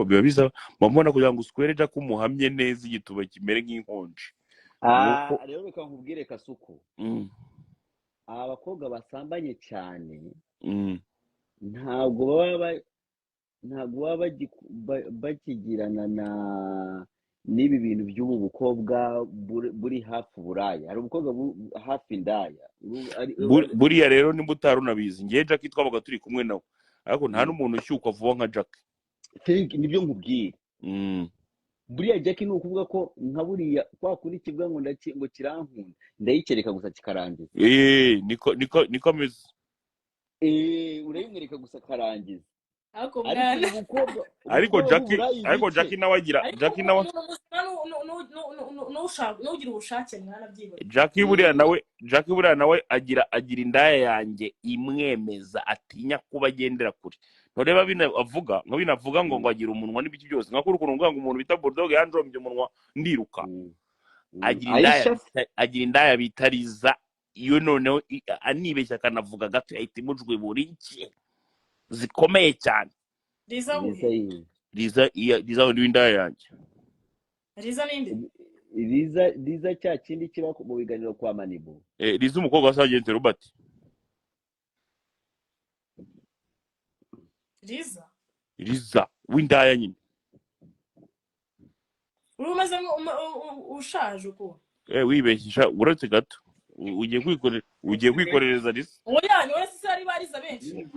biba bisa mbona kugira ngo uswere Jack umuhamye neza igituba kimere nk'inkonje nuko rero reka nkubwire Kasuku abakobwa basambanye cyane ntabwo baba bakigirana n'ibi bintu by'ubu bukobwa buri hafi uburaya. Hari ubukobwa hafi indaya buriya rero nimba utarunabizi ngiye Jack twabaga turi kumwe nawe ariko nta n'umuntu ushyukwa vuba nka Jack. Nibyo nkubwira. Buriya Jack ni ukuvuga ko nka buriya kwa kuri kivuga ngo kirankunda ndayikereka gusa kikarangiza. Niko ameze. Urayimwereka gusa karangiza. Ariko Jack nawe agira nugira ubushake mwana byiwe. Jack buriya nawe agira indaya yanjye imwemeza atinya kuba agendera kure. Ntoreba binavuga ngo agira umunwa n'ibiki byose nka kuri ngo umuntu bita bulldog yanjombye umunwa ndiruka. Agira indaya bitariza iyo noneho anibeshya akanavuga gato yahita imujwe buri iki zikomeye cyane. Liza w'indaya yanjye. Liza ninde? Liza cya kindi kiba mu biganiro kwa Manibu. Liza umukobwa wa Sergeant Robert. Liza w'indaya nyine. Urumaze ushaje uko. Wibeshya uretse gato. Ugiye kwikorereza Liza. Oya ni wese ari bariza benshi.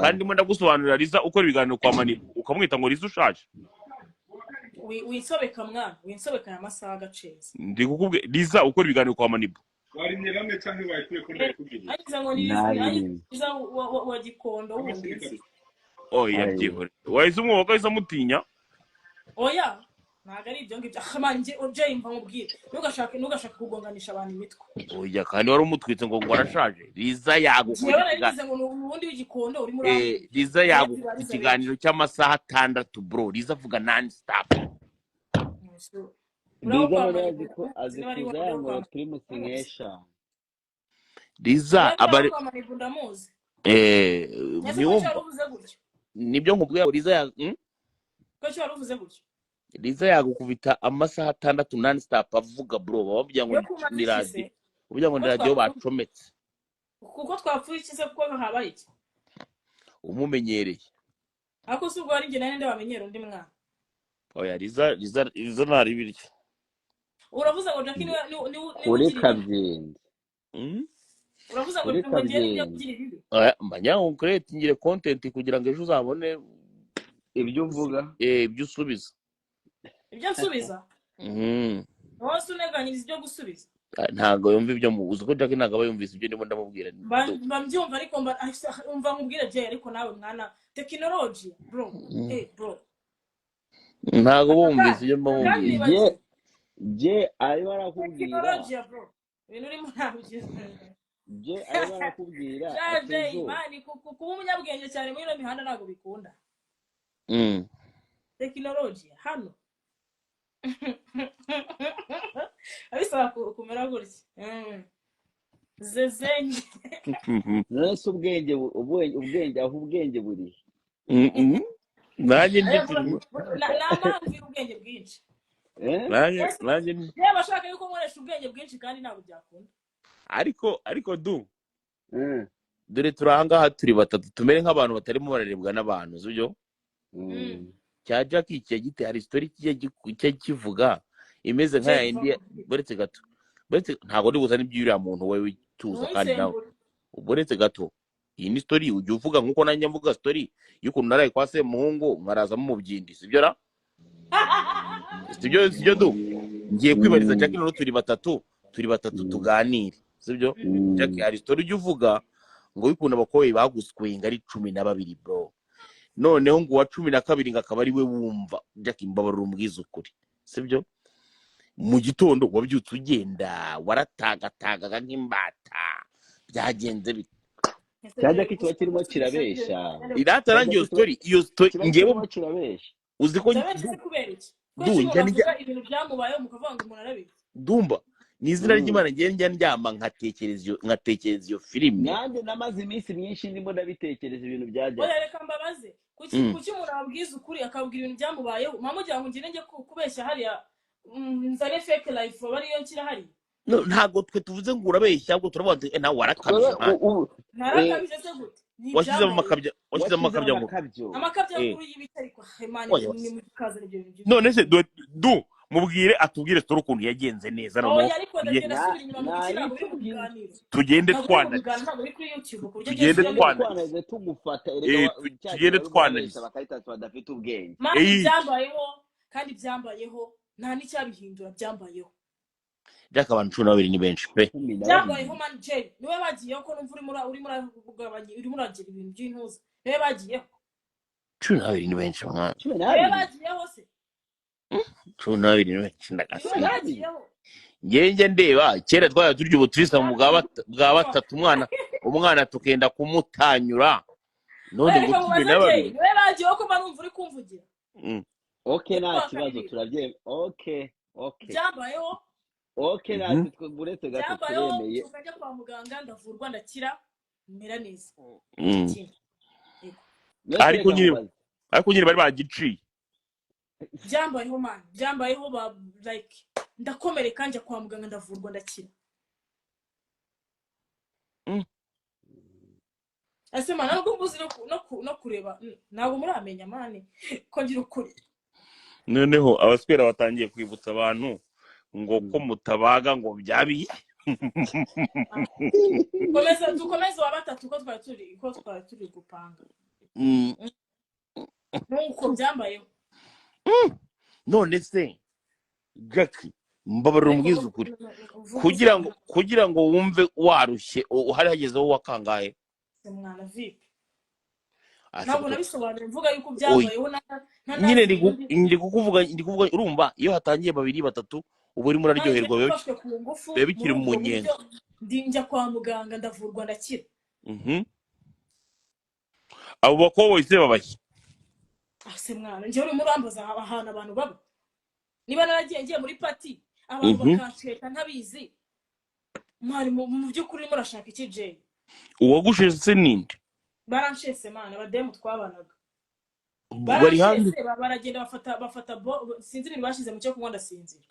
Kandi mo ndagusobanurira Liza uko ibiganiro kwa Manibu ukamwita ngo Liza ushaje. Winsobeka mwana, winsobeka amasaha agaceza. Ndi kukubwe Liza uko ibiganiro kwa Manibu. Warimye bamwe cyangwa bayikuye ko ndakubwira. Ayiza ngo Liza wa Gikondo w'umugezi. Oya byihore. Wahise umwuka wahise amutinya. Oya ntago ari ibyo ngibyo akamanje uje imva mubwire ntugashaka kugonganisha abantu imitwe. Oya kandi wari umutwitse ngo arashaje. Liza yagukugira ngo ubundi w'Igikondo uri muri Liza yagukugira ikiganiro cy'amasaha 6 bro. Liza avuga non stop. Liza azikuza yango Primus Ngesha. Liza abari nibyo nkubwiye Liza ko cyo waruvuze gutyo. Liza yagukubita amasaha 6 non stop avuga bro bababya ngo ni radio. Ubya ngo ni radio bacometse. Kuko twapfuye iki se kuko habaye iki? Umumenyereye. Ako subwo ari nge nande bamenyera undi mwana. Oya Liza nari biryo. Uravuze ngo Jack ni uri kabyindi. Uravuze ngo ngende kugira ibi. Mbanya uncreate ngire content kugira ngo ejo uzabone ibyo uvuga. Ibyo usubiza. Ibyo nsubiza? Wose uneganyiriza ibyo gusubiza? Ntago yumva ibyo mubuze ko Jack ntago bayumvise ibyo ndimo ndamubwira. Mbyumva ariko umva nkubwira je ariko nawe mwana technology bro. Bro. Ntago bumvise ibyo mbamubwira. Je ari barakubwira. Technology bro. Ibintu urimo ntabyo. Je ari barakubwira. Jaje imani kuba umunyabwenge cyane muri mihanda ntago bikunda. Technology hano. Abisaba kumera gutya. Zezenye. Nese ubwenge aho ubwenge buri. Nanjye namanzi ubwenge bwinshi. Nanjye bashaka yuko nkoresha ubwenge bwinshi kandi ntabwo byakunda. Ariko dore turanga turi batatu tumere nk'abantu batarimo bararebwa n'abantu z'ubyo. Cya Jack gite hari story kijya kivuga imeze nka India buretse gato. Ntago ndi buzana iby'uriya muntu wewe tuza kandi nawe. Buretse gato. Iyi ni story ujye uvuga nkuko nanjye mvuga story y'ukuntu naraye kwa se muhungu nkarazamo mu byindi sibyo ra? Sibyo du. Ngiye kwibariza Jack no turi batatu tuganire sibyo? Jack hari story ujye uvuga ngo y'ukuntu abakoyi baguskwinga ari 12 bro. Noneho ngo wa 12 ngakaba ari we wumva Jack imbabarira umbwiza ukuri sibyo? Mu gitondo wabyutse ugenda waratagataga nk'imbata byagenze bite? Cyajya kitwa kirimo kirabesha. Iratarangiye iyo story ngewe kirabesha. Uzi ko ibintu byamubayeho mukavuga ngo umuntu arabizi. Dumba ni izina ry'Imana njye ndyama nkatekereza iyo filime. Nanjye namaze iminsi myinshi ndimo ndabitekereza ibintu byajya. Oya reka mbabaze kuki umuntu ababwiza ukuri akabwira ibintu byamubayeho mama ugira ngo ngire njye kubeshya hariya nzane fake life bariyo nshyira hariya ntabwo twe tuvuze ngo urabeshya ahubwo turavuga nawe warakabije narakabije se gute washyizemo amakabya ngo amakabya nkuru y'ibitari kwa Imana ni mu kaza ibyo bintu none se du mubwire atubwire story ukuntu yagenze neza no tugende twananiza tugufata tugende twananiza bakahita badafite ubwenge byambayeho kandi byambayeho nta n'icyabihindura byambayeho Jack abantu 12 ni benshi pe byambayeho man Jay niwe bagiyeho ko numva uri muragira ibintu by'intuza niwe bagiyeho 12 ni benshi mwana niwe bagiyeho se 12 ni benshi ndagasa ngenje ndeba kera twaya turya ubuturisa mu bwa batatu umwana tukenda kumutanyura none ngo tube n'ababiri niwe bagiyeho ko banumva uri kumvugira okay nta kibazo turabyemeye okay byambayeho okay natwe uretse gato turemeye ukajya kwa muganga ndavurwa ndakira mera neza ariko nyine bari bagiciye byambayeho man byambayeho ba like ndakomereka njya kwa muganga ndavurwa ndakira ase man ntabwo mbuzi no kureba ntabwo muramenya mane ko ngira ukuri noneho abaswera batangiye kwibutsa abantu ngo ko mutabaga ngo byabiye dukomeze wa batatu ko twari turi gupanga nuko byambayeho none se Jack mbabarira umwiza ukuri kugira ngo wumve warushye uhari hagezeho wakangahe mwana vipi ntabwo nabisobanura mvuga yuko byabayeho nyine ndi kuvuga urumva iyo hatangiye 2 3 ubu uri muraryoherwa bebe bikiri mu nyenga njya kwa muganga ndavurwa ndakira abo bakoboyi se babashye ase mwana njye uri murambaza ahantu abantu baba niba naragiye muri party abantu bakansheta ntabizi mwari mu by'ukuri murashaka iki Jay uwagushese se ninde baranshese mana abademu twabanaga bari hanze baragenda bafata sinzi ibintu bashize mu cyo kunywa ndasinzira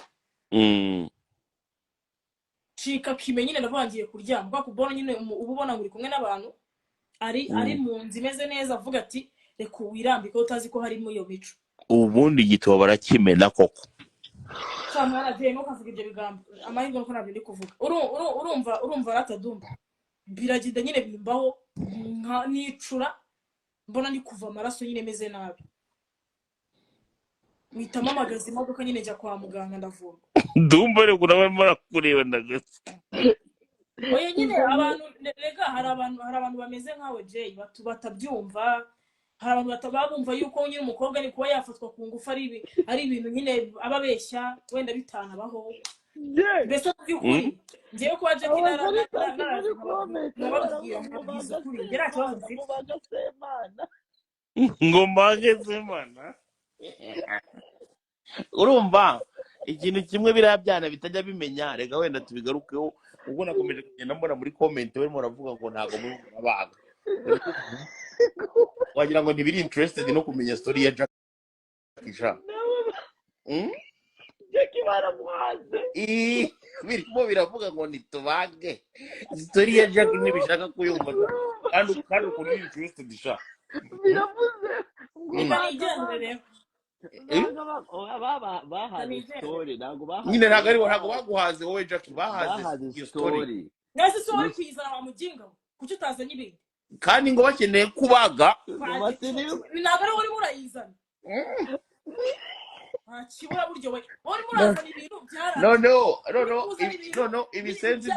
chika kimenyine ndavangiye kuryama kwa kubona nyine ububona muri kumwe n'abantu ari mu nzi meze neza avuga ati reka wirambike utazi ko harimo iyo mico ubundi gitwa barakimena koko samara de no kavuga ibyo bigambo amahirwe ko nabyo ndi kuvuga urumva ratadumba biragenda nyine bimbaho nicura mbona ndi kuva amaraso nyine meze nabi mwitama magazi imodoka nyine njya kwa muganga ndavurwa ndumva rero urabona kureba ndagase oye nyine abantu rega hari abantu bameze nkawe Jay batabyumva hari abantu batabumva yuko nyine umukobwa ni kuba yafatwa ku ngufu ari ibintu nyine ababeshya wenda bitanabaho mbese by'ukuri ngiye kwa Jackie ngombagesemana urumva ikintu kimwe birabyana bitajya bimenya rega wenda tubigarukeho ubwo nakomeje kugenda mbona muri comment barimo baravuga ngo ntago muri abaga wagira ngo ntibiri interested no kumenya story ya Jackie Jackie baramwaze birimo biravuga ngo nitubage story ya Jackie ntibishaka kuyumva kandi ukuri interested sha biravuze bahaze story nyine ntago baguhaze wowe Jackie bahaze iyo story nasi story kwizana wa mujinga kuki utazanye ibintu kandi ngo bakeneye kubaga ntago ari uri murayizana kibura buryo we uri murazana ibintu no ibisenzi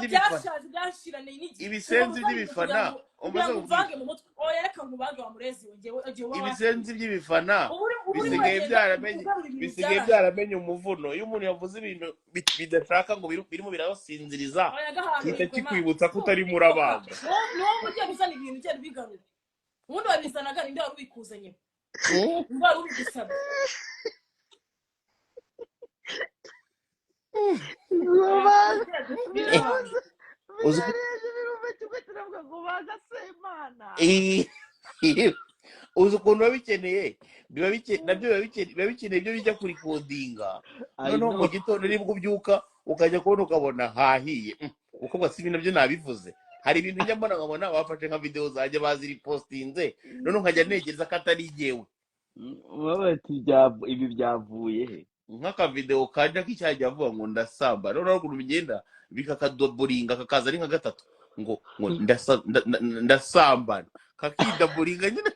by'ibifana umaze kuvange mu mutwe oyereka mubange wa murezi ibisenzi by'ibifana bisigaye byaramenye umuvuno iyo umuntu yavuze ibintu bidashaka ngo birimo birabasinziriza kita kikwibutsa ko utari murabaga niwo mujye gusana ibintu cyane bigarura ubundi wabizanaga ninde wari ubikuzanye ndwara ubigusaba uzi ukuntu biba bikeneye nabyo biba bikeneye ibyo bijya kurikodinga noneho mu gitondo nibwo ubyuka ukajya kubona ukabona hahiye kuko si ibintu nabyo nabivuze hari ibintu njya mbona nkabona bafashe nka videwo zajya baziripostinze noneho nkajya ntekereza ko atari igewe ibi byavuye he nk'akavidewo kajya k'icyajya avuga ngo ndasamba noneho ukuntu bigenda bikakadoboringa kakaza ari nka gatatu ngo ndasambana kakidaboringa nyine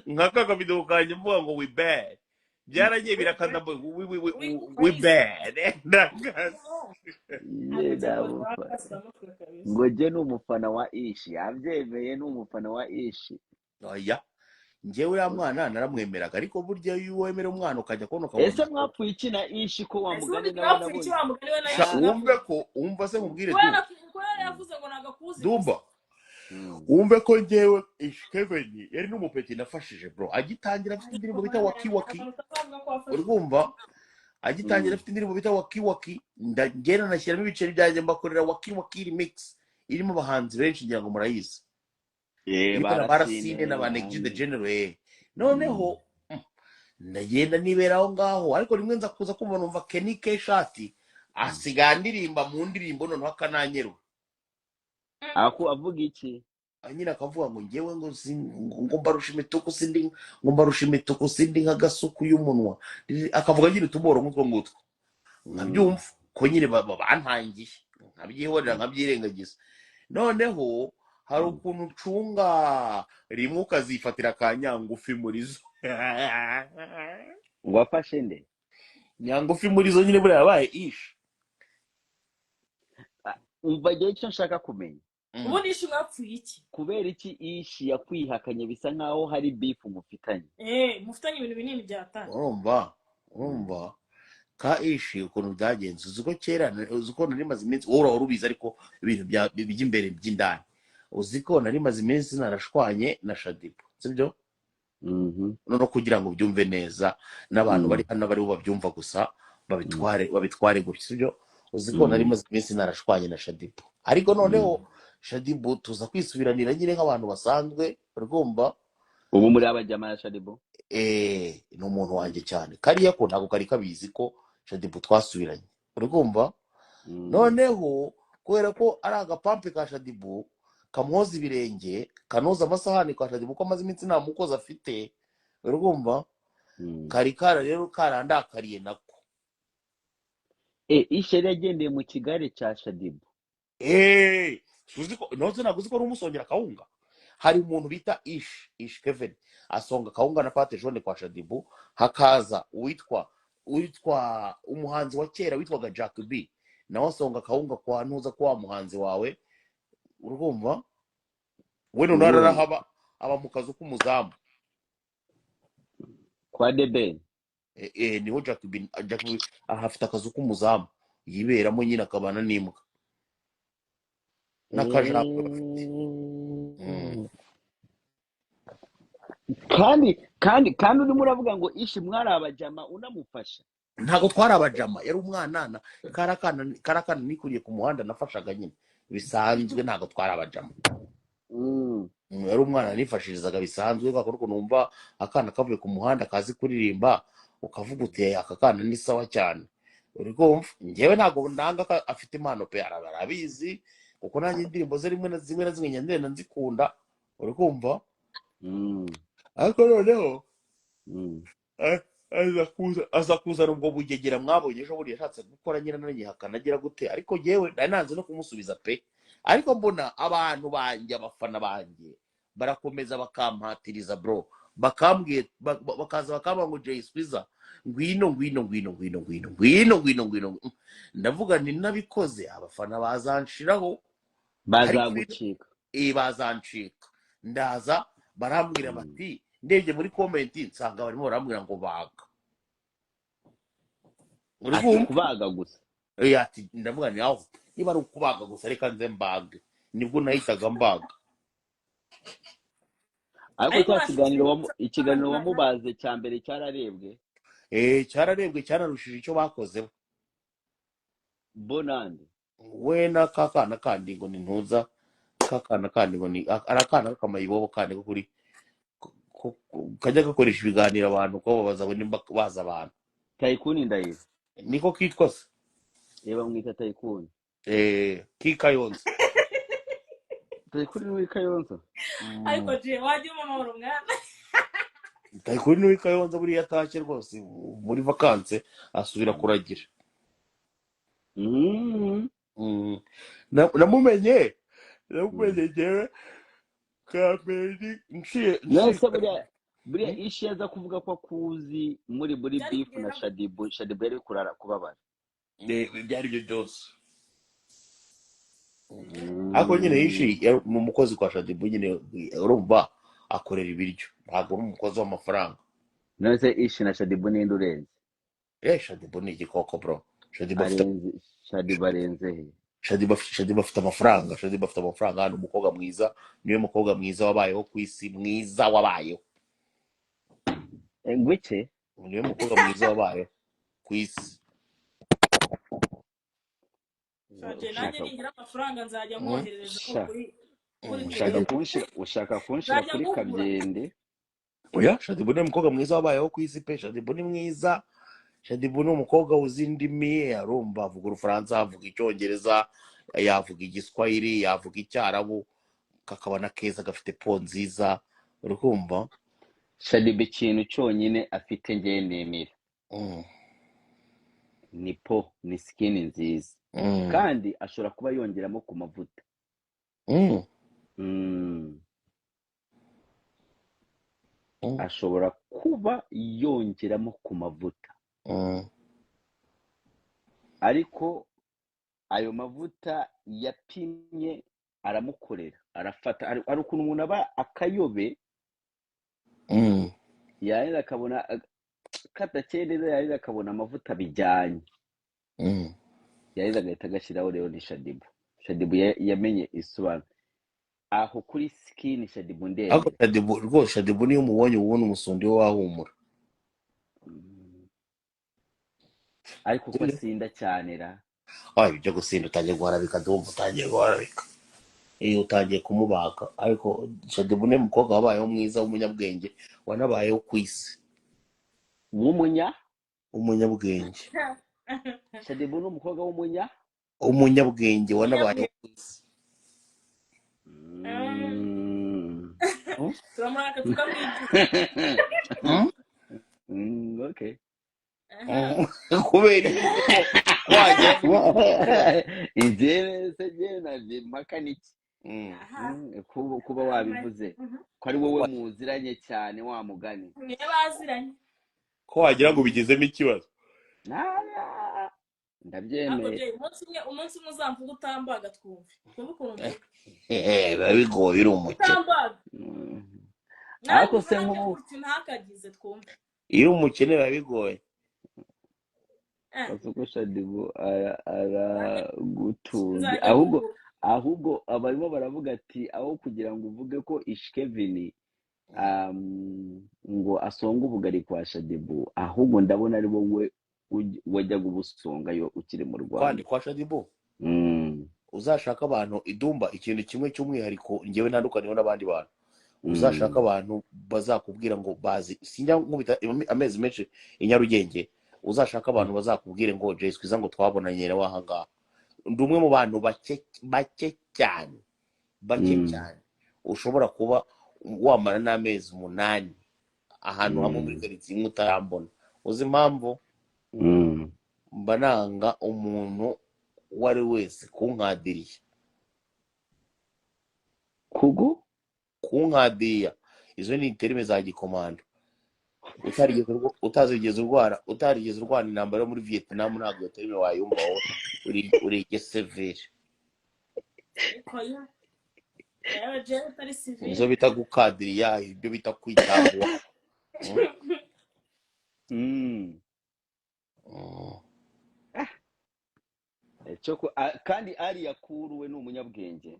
nk'aka kavidewo kanjye mvuga ngo we bad byaragiye birakadabo we bad ngo je ni umufana wa Ishi yabyemeye ni umufana wa Ishi oya njyewe uriya mwana naramwemeraga ariko burya iyo wemera umwana ukajya kubona ese mwapfuye iki na Ishi ko wamugani nawe wumve ko wumva se nkubwire dumba wumve ko njyewe Ishi Kevin yari n'umupeti nafashije bro agitangira afite indirimbo bita wakiwaki urumva agitangira afite indirimbo bita wakiwaki ngena nashyiramo ibiceri byanjye mbakorera wakiwaki remix irimo abahanzi benshi ngira ngo murayizi barasine na ba Next the General noneho ndagenda nibera aho ngaho ariko rimwe nza kuza kumva numva Kenny Keshati asigaye ndirimba mu ndirimbo noneho akananyerwa avuga iki nyine akavuga ngo ngewe ngo mbarusha imituku sindi nk'agasuku y'umunwa akavuga nyine utumoro nk'utwo ngutwo nkabyumva ko nyine bantangiye nkabyihorera nkabyirengagiza noneho hari ukuntu ucunga rimwe ukazifatira ka nyangufi muri zo ngo afashe nde nyangufi muri zo nyine buriya yabaye Ishi umva igihe icyo nshaka kumenya ubundi Ishi mwapfuye iki kubera iki Ishi yakwihakanye bisa nkaho hari beef mufitanye mufitanye ibintu binini byatanye urumva ka Ishi ukuntu byagenze uzi ko kera uzi ko nari maze iminsi wowe urubizi ariko ibintu by'imbere by'indani uzi ko nari maze iminsi narashwanye na Shadipo sibyo no kugira ngo byumve neza n'abantu bari hano bari babyumva gusa babitware gutya sibyo uzi ko nari maze iminsi narashwanye na Shadipo ariko noneho Shadipo tuza kwisubiranira nyine nk'abantu basanzwe urumva ubu muri abajyama ya Shadipo ni umuntu wanjye cyane kariya ko ntabwo kari kabizi ko Shadipo twasubiranye urumva noneho kubera ko ari agapampe ka Shadipo kamuhoza ibirenge kanoza amasahani kwa Shadipo ko amaze iminsi nta mukozi afite urumva kari rero karandakariye nako Ishi yagendeye mu kigare cya Shadipo tuzi ko nose ntabwo uzi ko ari umusongera kawunga hari umuntu bita Ishi Kevin asonga kawunga na pate jaune kwa Shadipo hakaza witwa umuhanzi wa kera witwaga Jack B nawe asonga kawunga kwa ntuza kwa muhanzi wawe urumva we nunara haba mu kazu k'umuzamu kwa Deben niho Jack B ahafite akazu k'umuzamu yiberamo nyine akabana n'imbwa n'akajambo kandi urimo uravuga ngo Ishi mwari abajama unamufasha ntago twari abajama yari umwana karakana nikuriye ku muhanda nafashaga nyine bisanzwe ntago twari abajama yari umwana nifashirizaga bisanzwe gakora ukuntu numva akana kavuye ku muhanda kazi kuririmba ukavuga uteye aka kana ni sawa cyane uri kumva njyewe ntago ndanga afite impano pe arabizi kuko nanjye indirimbo ze rimwe na zimwe nyandenda nzikunda uri kumva ariko noneho aza kuzana ubwo bugegera mwabonye ejo bundi yashatse gukora nyine nanihakana agira gute ariko yewe nanze no kumusubiza pe ariko mbona abantu banjye abafana banjye barakomeza bakampatiriza bro bakambwiye bakaza bakamba ngo Jay Squeezer ngwino ndavuga nti nabikoze abafana bazanshiraho bazagucika bazancika ndaza barambwira bati ndebye muri comment nsanga barimo barambwira ngo baga uri kubaga gusa ati ndavuga ni aho niba ari ukubaga gusa reka nze mbage nibwo nahitaga mbaga ariko ikiganiro wamubaze cya mbere cyararebwe cyararebwe cyanarushije icyo bakozeho bonande we na kakana kandi ngo ni ntuza kakana kandi ngo ni arakana kamayibobo kandi ko kuri kajya gakoresha ibiganiro abantu ko babaza ngo nimba baza abantu Tycoon ndahiro niko kitwa se reba mwita Tycoon kikayonza Tycoon ni w'Ikayonza ariko je wajya umamahoro mwana Tycoon ni w'Ikayonza buriya atashye rwose muri vakanse asubira kuragira namumenye jewe kameri nese buriya ishi yaza kuvuga ko akuzi muri beef na Shadibu yari kurara kubabara byari byo byose ariko nyine ishi ni umukozi kwa Shadibu nyine urumva akorera ibiryo ntabwo ari umukozi w'amafaranga nese ishi na Shadibu ninde urenze Shadibu ni igikoko bro Shadibu arenze he Shadibu afite amafaranga hano umukobwa mwiza niwe mukobwa mwiza wabayeho ku isi mwiza wabayeho ngwike niwe mukobwa mwiza wabayeho ku isi nanjye ningira amafaranga nzajya mwoherereza kuri ushaka kunshira kuri Kabyende oya Shadibu ni umukobwa mwiza wabayeho ku isi pe Shadibu ni mwiza Shadibu ni umukobwa uzi indimi arumva avuga urufaransa avuga icyongereza yavuga igiswahili yavuga icyarabu kakaba na keza gafite po nziza urukumva Shadibu ikintu cyonyine afite ngiye nemera ni po ni skin nziza kandi ashobora kuba yongeramo ku mavuta ashobora kuba yongeramo ku mavuta ariko ayo mavuta yapimye aramukorera arafata ari ukuntu umuntu aba akayobe yarira akabona katakereza yarira akabona amavuta bijyanye yarira agahita agashyiraho rero ni Shadibu yamenye isobanuro aho kuri skin Shadibu ndende ariko Shadibu rwose Shadibu niyo umubonye ubona umusundi we wahumura ariko ko asinda cyane ra ibyo gusinda utangiye guharabika ndumva utangiye guharabika utangiye kumubaga ariko Shadibu ni umukobwa wabayeho mwiza w'umunyabwenge wanabayeho ku isi umunyabwenge Shadibu ni umukobwa umunyabwenge wanabayeho ku isi turamuraka tukamwigira okay kubera injere se na makaniki kuba wabivuze ko ari wowe muziranye cyane wa mugani niyo baziranye ko wagira ngo bigezemo ikibazo ndabyemeye umunsi umwe uzamvuga utambaga twumve ukuntu biba bigoye uri umuke ariko se nk'ubu ntakagize twumve iyo umukene biba bigoye kuko Shadibu aragutunze ahubwo abarimo baravuga ati aho kugira ngo uvuge ko Ishkevin ngo asonga ubugari kwa Shadibu ahubwo ndabona ari wowe wajyaga ubusongayo ukiri mu Rwanda kwa Shadibu uzashaka abantu idumba ikintu kimwe cy'umwihariko ngewe ntandukaniyeho n'abandi bantu uzashaka abantu bazakubwira ngo bazi sinjya nkubita amezi menshi i Nyarugenge uzashaka abantu bazakubwire ngo Jay Squeezer ngo twabonanye nawe aha ngaha ndi umwe mu bantu bake cyane ushobora kuba wamara n'amezi 8 ahantu hamwe muri karitsiye imwe utarambona uzi impamvu mba nanga umuntu wari wese kunkadiriye kunkadiriya izo ni terime za gikomando utarigeze urwana intambara yo muri Vietnam ntabwo iyo terime wayumva uri igiseveri izo bita gukadiriya ibyo bita kwitabwaho kandi ari yakuruwe ni umunyabwenge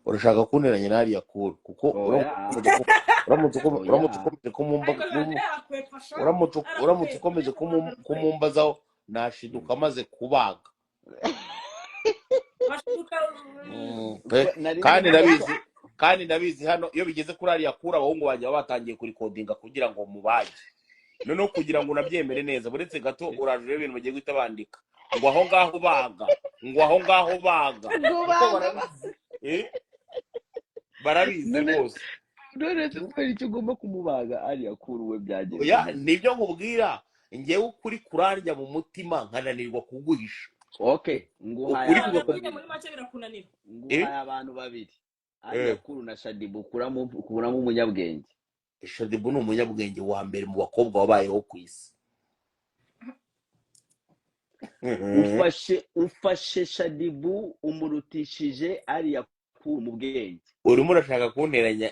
urashaka kunteranya n'ari yakuru kuko uramutse ukomeje kumumbazaho nashiduka maze kubaga kandi ndabizi hano iyo bigeze kuri ariya kura abahungu bajya batangiye kurikodinga kugira ngo mubage noneho kugira ngo unabyemere neza buretse gato uraje urebe ibintu bagiye guhita bandika ngo aho ngaho baga barabizi rwose none kubera icyo ugomba kumubaga ariya kura uwe byagenze oya nibyo nkubwira ngewe ukuri kurarya mu mutima nkananirwa kuguhisha nguhaye muri make birakunanira nguhaye abantu babiri ariya kuru na Shadibu kuramo umunyabwenge Shadibu ni umunyabwenge wa mbere mu bakobwa wabayeho ku isi ufashe Shadibu umurutishije ariya kuru mu bwenge urimo urashaka kunteranya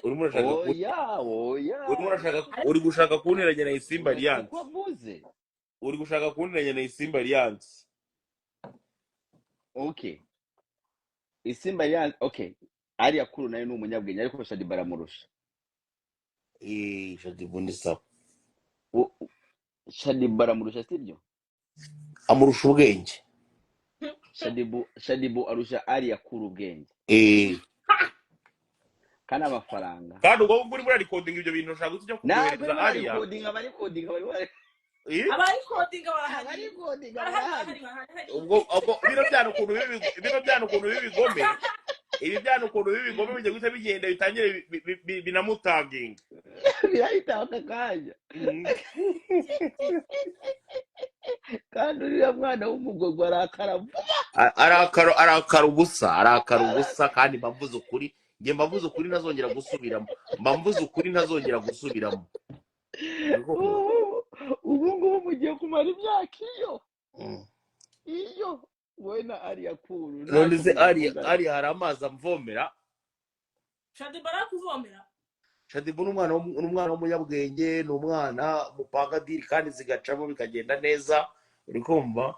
uri gushaka kunteranya na Isimba Alliance uri gushaka kunteranya na Isimba Alliance Isimba Alliance ariya kuru nayo ni umunyabwenge ariko Shadibu aramurusha Shadibu ni sawa Shadibu aramurusha sibyo amurusha ubwenge Shadibu arusha ariya kuru ubwenge kana amafaranga kandi ubwo uri muri recording ibyo bintu ushaka kujya kugereza ariya abari coding ubwo bino byana ukuntu bibigome ibi byana ukuntu bibigome bijya guhita bigenda bitangire binamutaginga birahita akakanya kandi uriya mwana w'umugogo arakara ubusa kandi mbavuze ukuri nge mbavuze ukuri ntazongera gusubiramo ubu ngubu mugiye kumara imyaka iyo wowe na ariya kuru none se ariya hari amazi amvomera Shadibu arakuvomera Shadibu ni umwana w'umunyabwenge ni umwana mupangadiri kandi zigacamo bikagenda neza uri kumva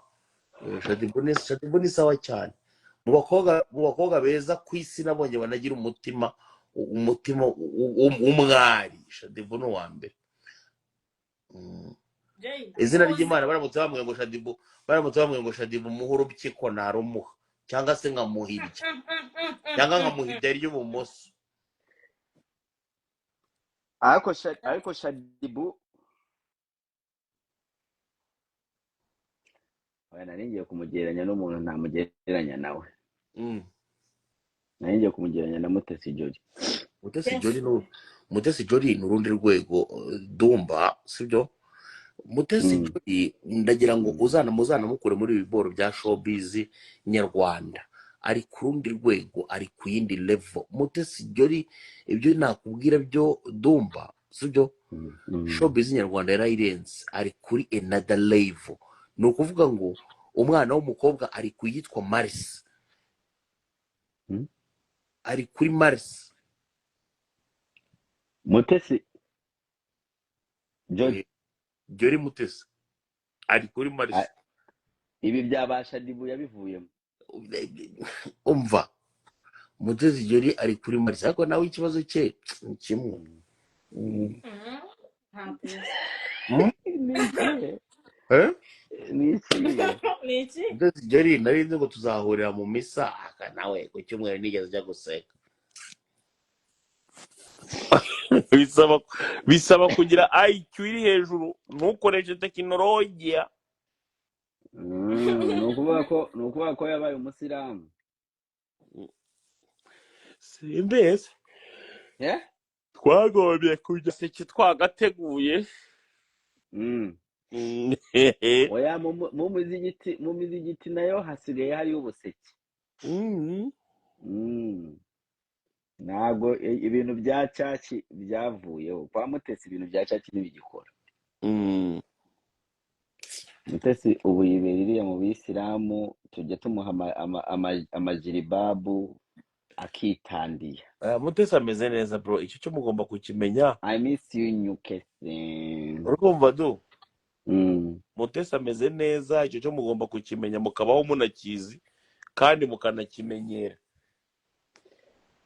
Shadibu ni sawa cyane mu bakobwa beza ku isi nabonye banagira umutima w'umwari Shadibu ni uwa mbere izina ry'Imana baramutse bamwe ngo Shadibu muhe urupyiko narumuha cyangwa se nkamuhirya ry'ibumoso ariko Shadibu nari ngiye kumugereranya n'umuntu ntamugereranya nawe nari ngiye kumugereranya na Mutesi Jolly Mutesi Jolly ni urundi rwego Dumba sibyo Mutesi Jolly ndagira ngo mukure muri ibiboro bya showbiz nyarwanda ari ku rundi rwego ari ku yindi level Mutesi Jolly ibyo nakubwira byo Dumba sibyo showbiz nyarwanda yarayirenze ari kuri another level ni ukuvuga ngo umwana w'umukobwa ari kuyitwa Mars ari kuri Mars Mutesi Jolly Mutesi ari kuri Mars ibi bya Shadibu yabivuyemo umva Mutesi Jolly ari kuri Mars ariko nawe ikibazo cye kimwe Mutesi Jolly nari nzi ngo tuzahurira mu misa nawe ku cyumweru nigeze ajya guseka bisaba kugira IQ iri hejuru ntukoreshe tekinolojiya ni ukuvuga ko yabaye umusilamu simbese twagombye kujya seki twagateguye oya mu mizigiti nayo hasigaye hariyo ubuseke ntabwo ibintu bya caci byavuyeho kwa Mutesi ibintu bya caci ntibigikora Mutesi ubu yibera iriya mu bisilamu tujya tumuha amajiribabu akitandiye Mutesi ameze neza bro icyo cyo mugomba kukimenya I miss you Nyukese urumva du Mutesi ameze neza icyo cyo mugomba kukimenya mukabaho munakizi kandi mukanakimenyera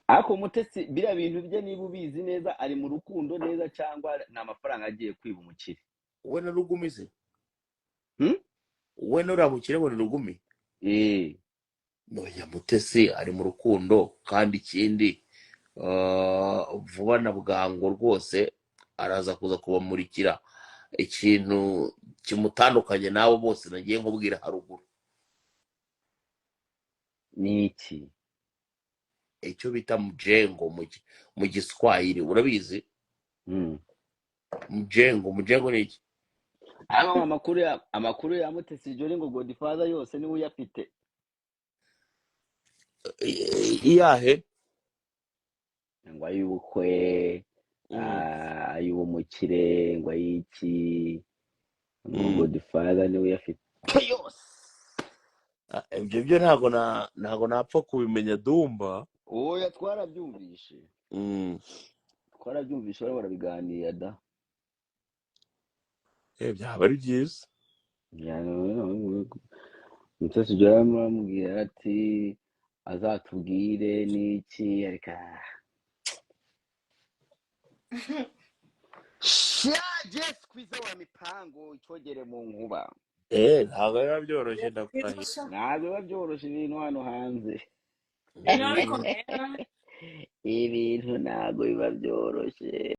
ariko Mutesi biriya bintu bye niba ubizi neza ari mu rukundo neza cyangwa ni amafaranga agiye kwiba umukire we na Rugumi se we na uramukire ngo ni Rugumi noya Mutesi ari mu rukundo kandi ikindi vuba na bwangu rwose araza kuza kubamurikira ikintu kimutandukanye n'abo bose nagiye nkubwira haruguru. ni iki? Icyo bita mjengo mu Giswahili urabizi? Mjengo ni iki? amakuru ya Mutesi Jolly ngo Godfather yose niwe uyafite. Iyahe? ngo ay'ubukwe, ay'ubumukire, ngo ay'iki, ngo Godfather niwe uyafite yose. Ibyo ntago napfa kubimenya Dumba. Oya twarabyumvishe bari barabiganira da. Byaba ari byiza. Mutesi Jolly aramubwira ati azatubwire n'iki, ariko Jess kwiza wa mipango icyogere mu nkuba. Ntabwo biba byoroshye ndakurahiye. Ntabwo biba byoroshye ibintu hano hanze. biba bikomeye Ibintu ntabwo biba byoroshye.